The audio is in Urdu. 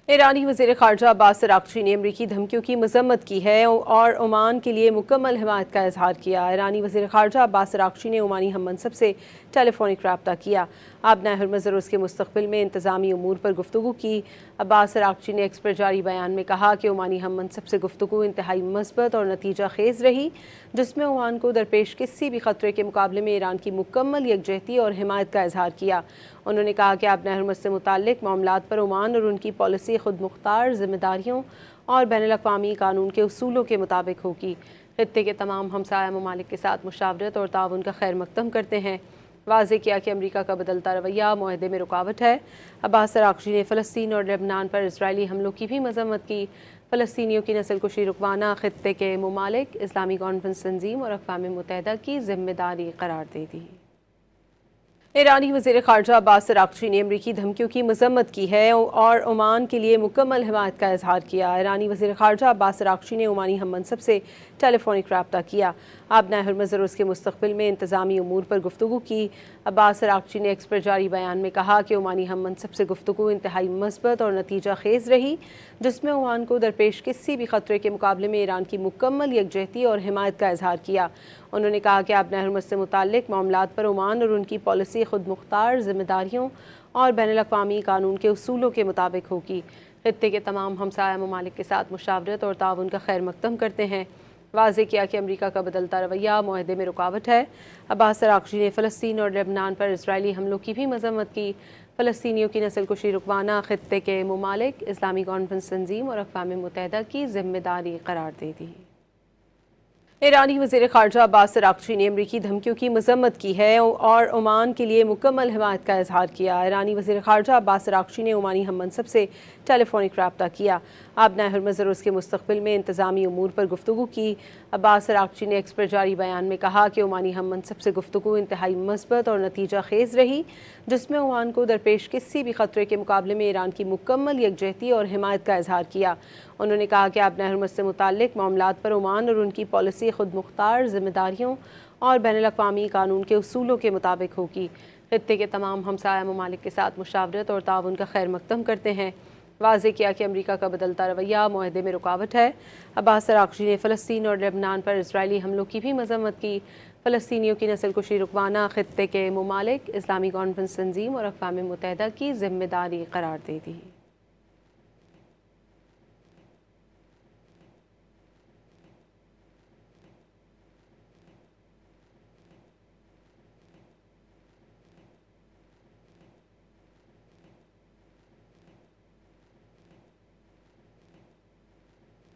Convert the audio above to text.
ایرانی وزیر خارجہ عباس اراغچی نے امریکی دھمکیوں کی مذمت کی ہے اور عمان کے لیے مکمل حمایت کا اظہار کیا۔ ایرانی وزیر خارجہ عباس اراغچی نے عمانی ہم منصب سے ٹیلی فونک رابطہ کیا۔ آبنائے ہرمز اور اس کے مستقبل میں انتظامی امور پر گفتگو کی۔ عباس اراغچی نے ایکس پر جاری بیان میں کہا کہ عمانی ہم منصب سے گفتگو انتہائی مثبت اور نتیجہ خیز رہی، جس میں عمان کو درپیش کسی بھی خطرے کے مقابلے میں ایران کی مکمل یکجہتی اور حمایت کا اظہار کیا۔ انہوں نے کہا کہ آبنائے ہرمز سے متعلق معاملات پر عمان اور ان کی پالیسی خود مختار ذمہ داریوں اور بین الاقوامی قانون کے اصولوں کے مطابق ہوگی۔ خطے کے تمام ہمسایہ ممالک کے ساتھ مشاورت اور تعاون کا خیر مقدم کرتے ہیں۔ واضح کیا کہ امریکہ کا بدلتا رویہ معاہدے میں رکاوٹ ہے۔ عباس اراغچی نے فلسطین اور لبنان پر اسرائیلی حملوں کی بھی مذمت کی۔ فلسطینیوں کی نسل کشی رکوانا خطے کے ممالک، اسلامی کانفرنس تنظیم اور اقوام متحدہ کی ذمہ داری قرار دے دی۔ ایرانی وزیر خارجہ عباس اراغچی نے امریکی دھمکیوں کی مذمت کی ہے اور عمان کے لیے مکمل حمایت کا اظہار کیا۔ ایرانی وزیر خارجہ عباس اراغچی نے عمانی ہم منصب سے ٹیلی فونک رابطہ کیا۔ آبنائے ہرمز اور اس کے مستقبل میں انتظامی امور پر گفتگو کی۔ عباس اراغچی نے ایکس پر جاری بیان میں کہا کہ عمانی ہم منصب سے گفتگو انتہائی مثبت اور نتیجہ خیز رہی، جس میں عمان کو درپیش کسی بھی خطرے کے مقابلے میں ایران کی مکمل یکجہتی اور حمایت کا اظہار کیا۔ انہوں نے کہا کہ آبنائے ہرمز سے متعلق معاملات پر عمان اور ان کی پالیسی خود مختار ذمہ داریوں اور بین الاقوامی قانون کے اصولوں کے مطابق ہوگی۔ خطے کے تمام ہمسایہ ممالک کے ساتھ مشاورت اور تعاون کا خیر مقدم کرتے ہیں۔ واضح کیا کہ امریکہ کا بدلتا رویہ معاہدے میں رکاوٹ ہے۔ عباس اراغچی نے فلسطین اور لبنان پر اسرائیلی حملوں کی بھی مذمت کی۔ فلسطینیوں کی نسل کشی رکوانا خطے کے ممالک، اسلامی کانفرنس تنظیم اور اقوام متحدہ کی ذمہ داری قرار دے دی۔ ایرانی وزیر خارجہ عباس اراغچی نے امریکی دھمکیوں کی مذمت کی ہے اور عمان کے لیے مکمل حمایت کا اظہار کیا۔ ایرانی وزیر خارجہ عباس اراغچی نے عمانی ہم منصب سے ٹیلی فونک رابطہ کیا۔ آبنائے ہرمز اور اس کے مستقبل میں انتظامی امور پر گفتگو کی۔ عباس اراغچی نے ایکس پر جاری بیان میں کہا کہ عمانی ہم منصب سے گفتگو انتہائی مثبت اور نتیجہ خیز رہی، جس میں عمان کو درپیش کسی بھی خطرے کے مقابلے میں ایران کی مکمل یکجہتی اور حمایت کا اظہار کیا۔ انہوں نے کہا کہ آبنائے ہرمز سے متعلق معاملات پر عمان اور ان کی پالیسی خود مختار ذمہ داریوں اور بین الاقوامی قانون کے اصولوں کے مطابق ہوگی۔ خطے کے تمام ہمسایہ ممالک کے ساتھ مشاورت اور تعاون کا خیر مقدم کرتے ہیں۔ واضح کیا کہ امریکہ کا بدلتا رویہ معاہدے میں رکاوٹ ہے۔ عباس اراغچی نے فلسطین اور لبنان پر اسرائیلی حملوں کی بھی مذمت کی۔ فلسطینیوں کی نسل کشی رکوانا خطے کے ممالک، اسلامی کانفرنس تنظیم اور اقوام متحدہ کی ذمہ داری قرار دے دی۔